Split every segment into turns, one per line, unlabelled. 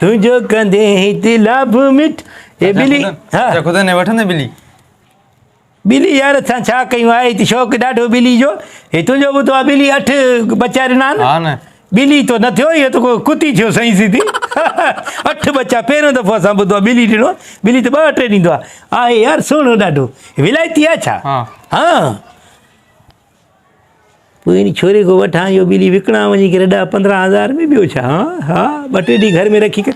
तुंहिंजो कंदे हिते लाभ मिठ हे ॿिली हा
ख़ुदि ने वठंदे ॿिली
ॿिली यार असां छा कयूं आहे हिते शौक़ु ॾाढो ॿिली जो हे तुंहिंजो ॿुधो आहे ॿिली 8 बचा ॾिना
हा न
ॿिली तो न थियो इहो त को कुती थियो सही सीधी 8 बचा पहिरियों दफ़ो असां ॿुधो आहे ॿिली ॾिनो ॿिली त 2-3 ॾींदो आहे यार सुहिणो ॾाढो विलायती आहे छा हा पोइ इन छोरे खां वठां इहो ॿिली विकिणा वञी करे 10-15 हज़ार में ॿियो छा हा 2-3 ॾींहं घर में रखी करे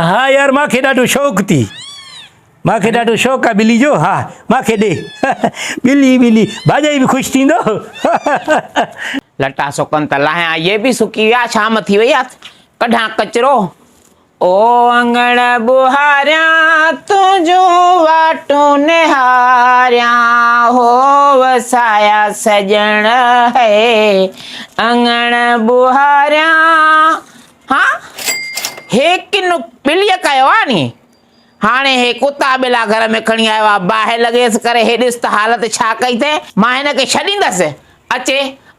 हा यार मूंखे ॾाढो शौक़ु थी मूंखे ॾाढो शौक़ु आहे ॿिली जो हा मूंखे ॾे ॿिली भाॼाई बि ख़ुशि थींदो
लटा सुकनि त लाहियां ये बि सुकी विया शाम थी वई आहे कढां कचिरो ओ अंगण बुहारियां तुंहिंजो वाटो निहारियां हो वसाया सजण है अंगण बुहारियां हा हे किन ॿिलीअ कयो आहे नी हाणे हे कुता ॿिला घर में खणी आयो आहे बाहि लॻेसि करे हे ॾिस त हालत छा कई अथई मां हिनखे छॾींदसि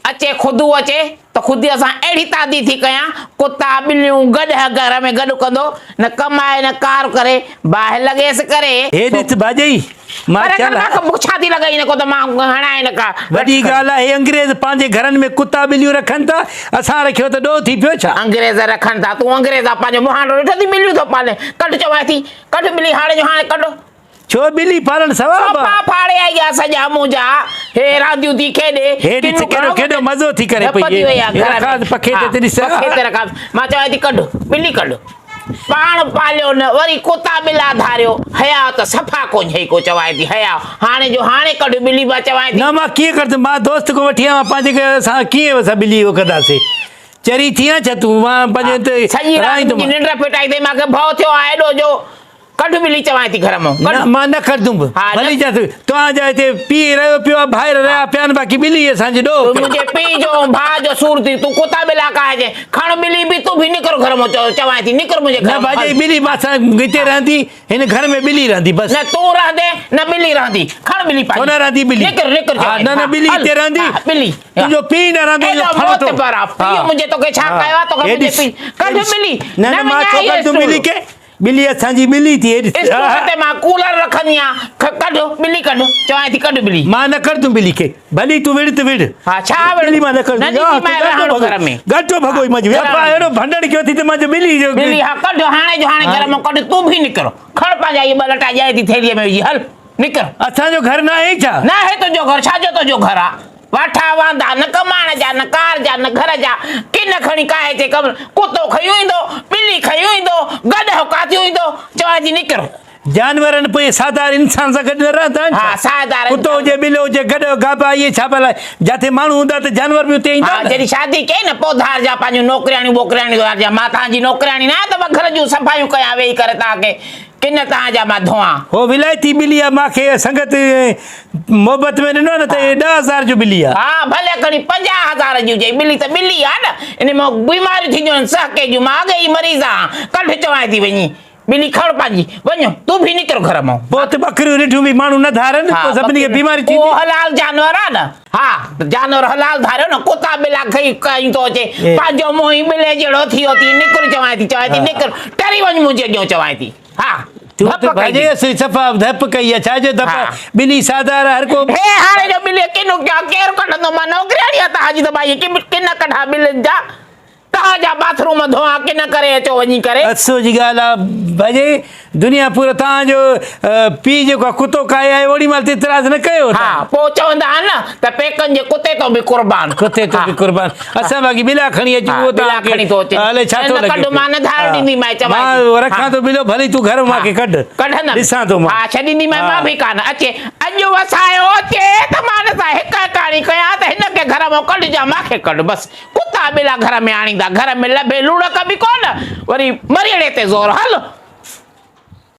अचे ख़ुदि अचे त ख़ुदि असां अहिड़ी तादी थी कयां कुता ॿिलियूं गॾु घर में गॾु कंदो न कमाए न कार करे बाहि लॻेसि करे
हे ॾिस भाॼाई मां
छा थी लॻाई न को त मां हणाए न का
वॾी ॻाल्हि आहे हे अंग्रेज़ पंहिंजे घरनि में कुता ॿिलियूं रखनि था असां रखियो त ॾोह थी पियो छा
अंग्रेज़ रखनि था तूं अंग्रेज़ आहे पंहिंजो मुहांडो ॾिठो थी ॿिलियूं थो पाले कढ चवां थी कढ ॿिली हाणे जो हाणे कढो
छो ॿिली पालण सवाब
फाड़े आई आहे सॼा मुंहिंजा हे रांदियूं थी खेॾे
केॾो मज़ो थी करे पई पखे ते ॾिस
मां चवां थी कढ ॿिली कढ पाण पालियो न वरी कुता ॿिला धारियो हया त सफ़ा कोन्हे को चवां थी हया हाणे जो हाणे कढ ॿिली मां चवां थी
न मां कीअं कंदुमि मां दोस्त को वठी आहियां पंहिंजे असां कीअं असां ॿिली उहो कंदासीं चरी थी आहियां छा तूं मां पंहिंजे
सॼी राति निंड फिटाई अथई मूंखे भउ थियो आहे एॾो जो कढ ॿिली चवां थी घर मां
मां न कढंदुमि भली तव्हांजा हिते पीउ रहियो पियो आहे ॿाहिरि रहिया पिया आहिनि बाक़ी ॿिली असांजे ॾोह
मुंहिंजे पीउ जो भाउ जो सूर थी तूं कुता ॿिला खाइजे खण ॿिली बि तूं बि निकिर घर मां चवां थी निकिर मुंहिंजे घर
भाॼी ॿिली मां हिते रहंदी हिन घर में ॿिली रहंदी बसि
न तूं रहंदे न ॿिली रहंदी खण ॿिली
न रहंदी ॿिली
निकिर
न ॿिली हिते रहंदी
ॿिली
तुंहिंजो पीउ न रहंदो
मुंहिंजे तोखे छा कयो आहे तोखे मुंहिंजे पीउ कढ ॿिली
न मां छो कढंदुमि ॿिली खे ॿिली असांजी ॿिली थी
मां कूलर रखंदी आहियां कढ ॿिली कढ चवां थी कढ ॿिली
मां न करदुमि ॿिली खे भली तूं विड़ त विड़
हा छा
ॿिली मां न करदुमि घटो भॻो अहिड़ो भंडण कयो थी त मां ॿिली जो
ॿिली हा कढ हाणे जो हाणे घर मां कढ तूं बि निकिर खण पंहिंजा इहे ॿ लटा ॼाए थी थैलीअ में विझी हल निकिर
असांजो घर न आहे छा
न आहे तुंहिंजो घर छाजो तुंहिंजो घर आहे वाठा वांदा न कमाइण जा न कार जा न घर जा किन खणी काहे ते कम कुतो खयो ईंदो ॿिली खयो ईंदो गॾु काथियो ईंदो चवां थी निकिर
जानवरनि पोइ साधारण इंसान सां गॾु न रहंदा आहिनि
हा साधारण
कुतो हुजे ॿिलो हुजे गॾु गाबा इहे छा भला जिते माण्हू हूंदा त जानवर बि उते ईंदा
जॾहिं शादी कई न पोइ धार जा पंहिंजूं नौकिरियाणियूं वोकिरियाणियूं मां तव्हांजी नौकिरियाणी न आहियां त मां घर जूं सफ़ाइयूं कयां वेही करे तव्हांखे किन तव्हांजा मां धोआं हो
विलायती ॿिली आहे मूंखे संगत मोहबत में ॾिनो न त 10,000 जो ॿिली आहे
हा भले खणी 50,000 जी हुजे ॿिली त ॿिली आहे न इन में बीमारियूं थींदियूं आहिनि सहके जूं मां अॻे ई मरीज़ आहियां कढ चवां थी वञी ॿिली खण पंहिंजी वञो तूं बि निकिर घर मां
पोइ त ॿकरियूं ॾिठियूं बि माण्हू न धारनि पोइ सभिनी खे बीमारी थी
उहो हलाल जानवर आहे न हा जानवर हलाल धारियो न कुता ॿिला खई थो अचे पंहिंजो मुंहुं ई ॿिले जहिड़ो थियो थी निकिर चवां थी निकिर टरी वञ मुंहिंजे अॻियां चवां थी हा
सफ़ा धप कई आहे छाजो धप ॿिली साधारण हर को
हाणे जो ॿिली किन केरु कढंदो मां नौकिरियाणी आहे तव्हांजी त भाई किन कढा ॿिलियुनि जा तव्हांजा बाथरूम धोआ किन करे अचो वञी करे
अफ़सोस जी ॻाल्हि आहे भाॼी दुनिया पूरो तव्हांजो पीउ जेको आहे कुतो खाए आहे ओॾी महिल इतराज़ न कयो
हा पोइ चवंदा आहिनि न त पेकनि जे कुते तो बि कुर्बान
असां बाक़ी ॿिला खणी अचूं हले छा थो
कढ मां न धार ॾींदीमांइ
मां रखां थो ॿिलो भली तूं घर मूंखे कढ
कढंदमि
ॾिसां थो
हा छॾींदीमांइ मां बि कान अचे अॼु वसायो अचे त मां ॾिसां हिकु कहाणी कयां त हिनखे घर मां कढजां मूंखे कढ बसि कुता ॿिला घर में आणींदा घर में लभे लूणक बि कोन वरी मरीड़े ते ज़ोर हल